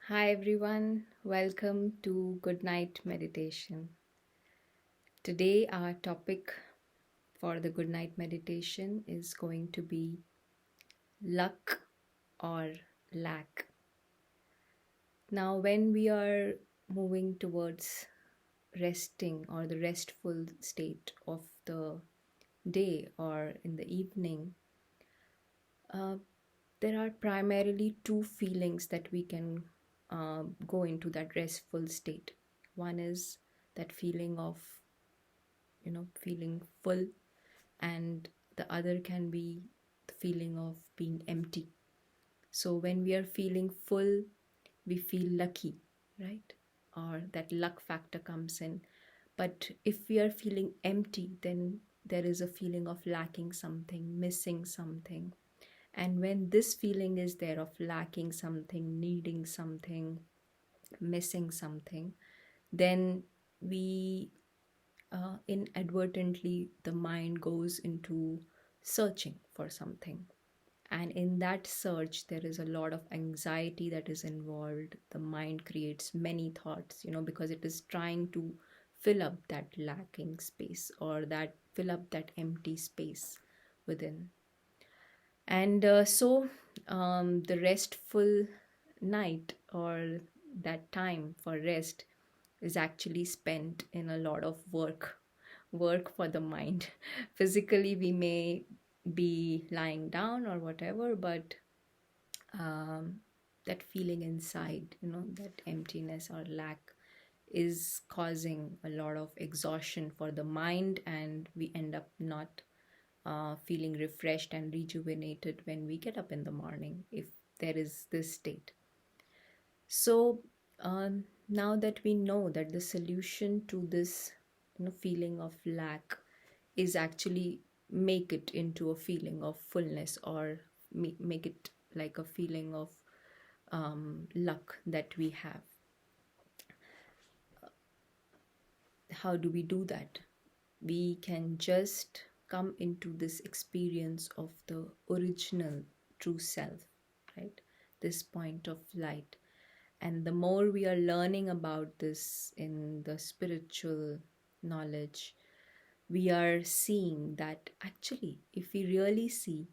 Hi everyone, welcome to Goodnight Meditation. Today, our topic for the Goodnight Meditation is going to be luck or lack. Now, when we are moving towards resting or the restful state of the day or in the evening, uh, there are primarily two feelings that we can go into that restful state. One is that feeling of feeling full, and the other can be the feeling of being empty. So when we are feeling full, we feel lucky, right? Or that luck factor comes in. But if we are feeling empty, then there is a feeling of lacking something, missing something. And when this feeling is there of lacking something, needing something, missing something, then we inadvertently the mind goes into searching for something. And in that search, there is a lot of anxiety that is involved. The mind creates many thoughts, because it is trying to fill up that lacking space or that fill up that empty space within. And the restful night or that time for rest is actually spent in a lot of work for the mind. Physically, we may be lying down or whatever, but um, that feeling inside, that emptiness or lack is causing a lot of exhaustion for the mind, and we end up not feeling refreshed and rejuvenated when we get up in the morning if there is this state. So now that we know that the solution to this feeling of lack is actually make it into a feeling of fullness, or make it like a feeling of luck that we have. How do we do that? We can just come into this experience of the original true self, right? This point of light. And the more we are learning about this in the spiritual knowledge, we are seeing that actually, if we really see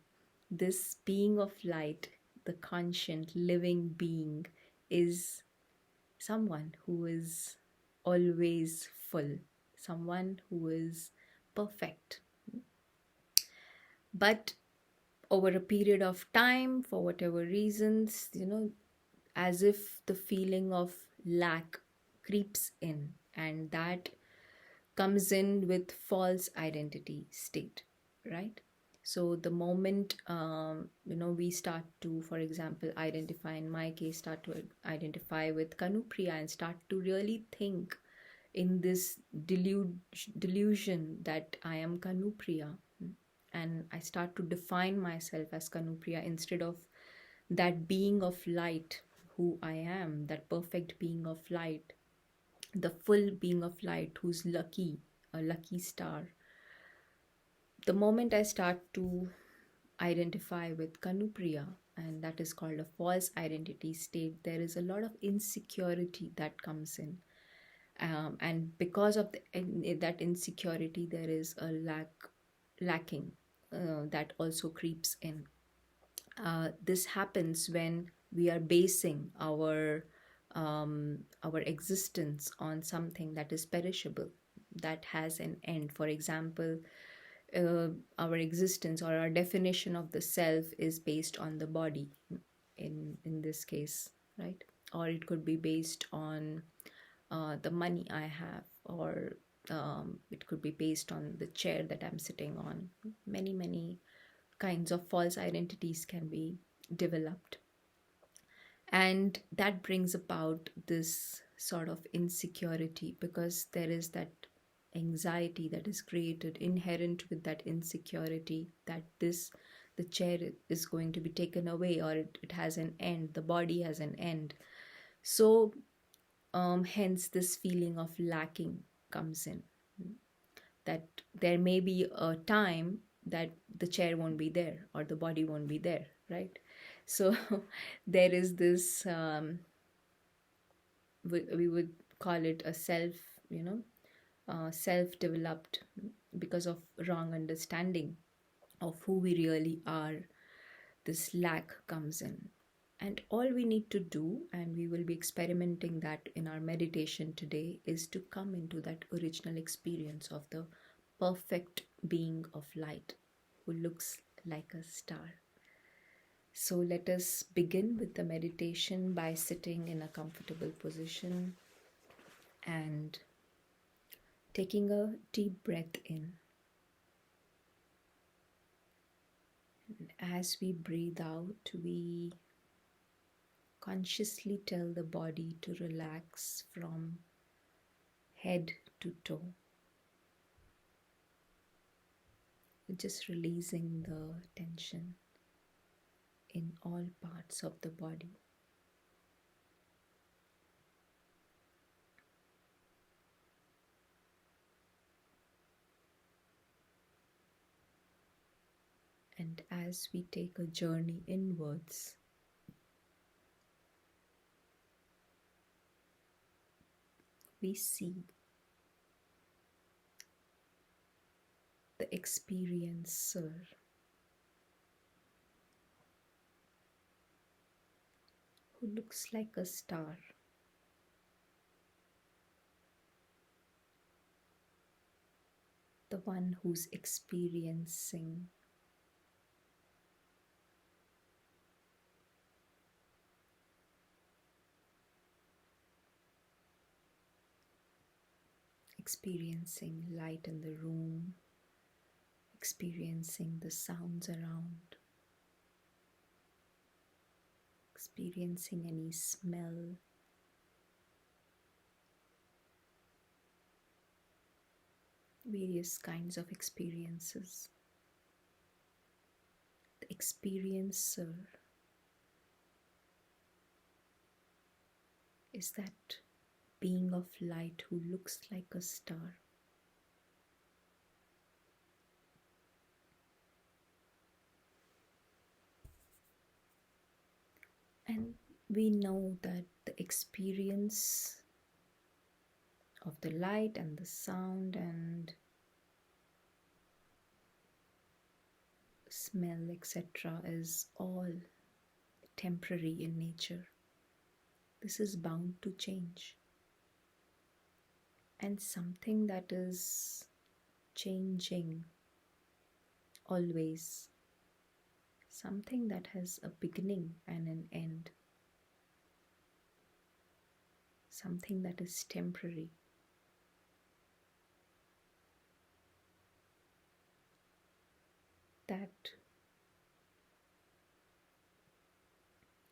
this being of light, the conscient living being, is someone who is always full, someone who is perfect. But over a period of time, for whatever reasons, as if the feeling of lack creeps in, and that comes in with false identity state, right? So the moment we start to, for example, identify, in my case, start to identify with Kanupriya and start to really think in this delusion that I am Kanupriya, and I start to define myself as Kanupriya instead of that being of light who I am, that perfect being of light, the full being of light who's lucky, a lucky star. The moment I start to identify with Kanupriya, and that is called a false identity state, there is a lot of insecurity that comes in. And because of that insecurity, there is a lacking that also creeps in. This happens when we are basing our existence on something that is perishable, that has an end. For example, our existence or our definition of the self is based on the body, in this case, right? Or it could be based on the money I have, or it could be based on the chair that I'm sitting on. Many kinds of false identities can be developed, and that brings about this sort of insecurity, because there is that anxiety that is created inherent with that insecurity, that the chair is going to be taken away, or it has an end, the body has an end. So hence this feeling of lacking comes in, that there may be a time that the chair won't be there or the body won't be there, right? So there is this we would call it a self, you know, self developed because of wrong understanding of who we really are. This lack comes in. And all we need to do, and we will be experimenting that in our meditation today, is to come into that original experience of the perfect being of light who looks like a star. So let us begin with the meditation by sitting in a comfortable position and taking a deep breath in. And as we breathe out, we consciously tell the body to relax from head to toe, just releasing the tension in all parts of the body. And as we take a journey inwards, we see the experiencer who looks like a star, the one who's experiencing light in the room, experiencing the sounds around, experiencing any smell, various kinds of experiences. The experiencer is that being of light who looks like a star. And we know that the experience of the light and the sound and smell, etc., is all temporary in nature. This is bound to change. And something that is changing always, something that has a beginning and an end, something that is temporary, that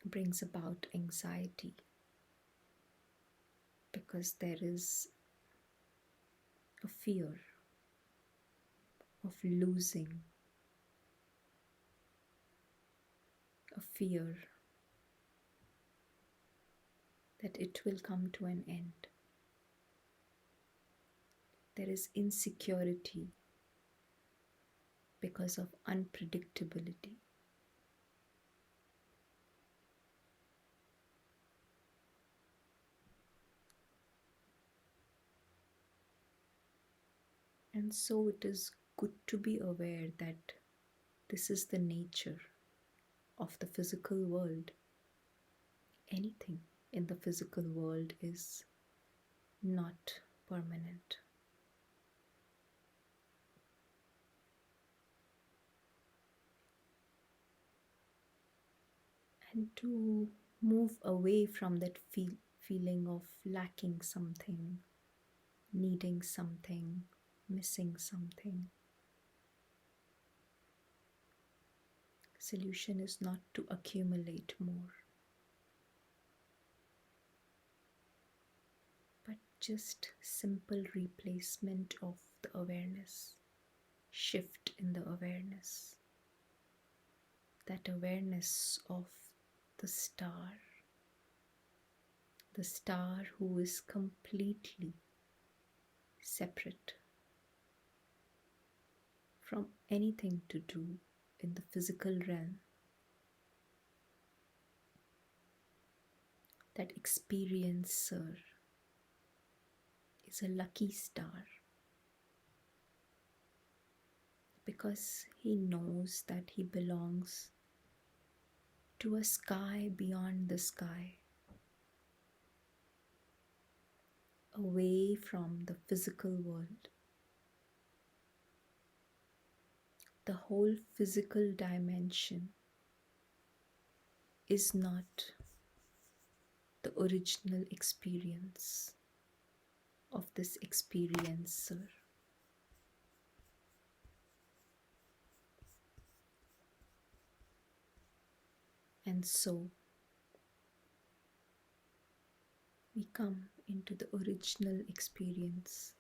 brings about anxiety, because there is a fear of losing, a fear that it will come to an end. There is insecurity because of unpredictability. And so it is good to be aware that this is the nature of the physical world. Anything in the physical world is not permanent. And to move away from that feeling of lacking something, needing something, missing something. Solution is not to accumulate more, but just simple replacement of the awareness, shift in the awareness, that awareness of the star who is completely separate from anything to do in the physical realm. That experiencer is a lucky star because he knows that he belongs to a sky beyond the sky, away from the physical world. The whole physical dimension is not the original experience of this experiencer. And so we come into the original experience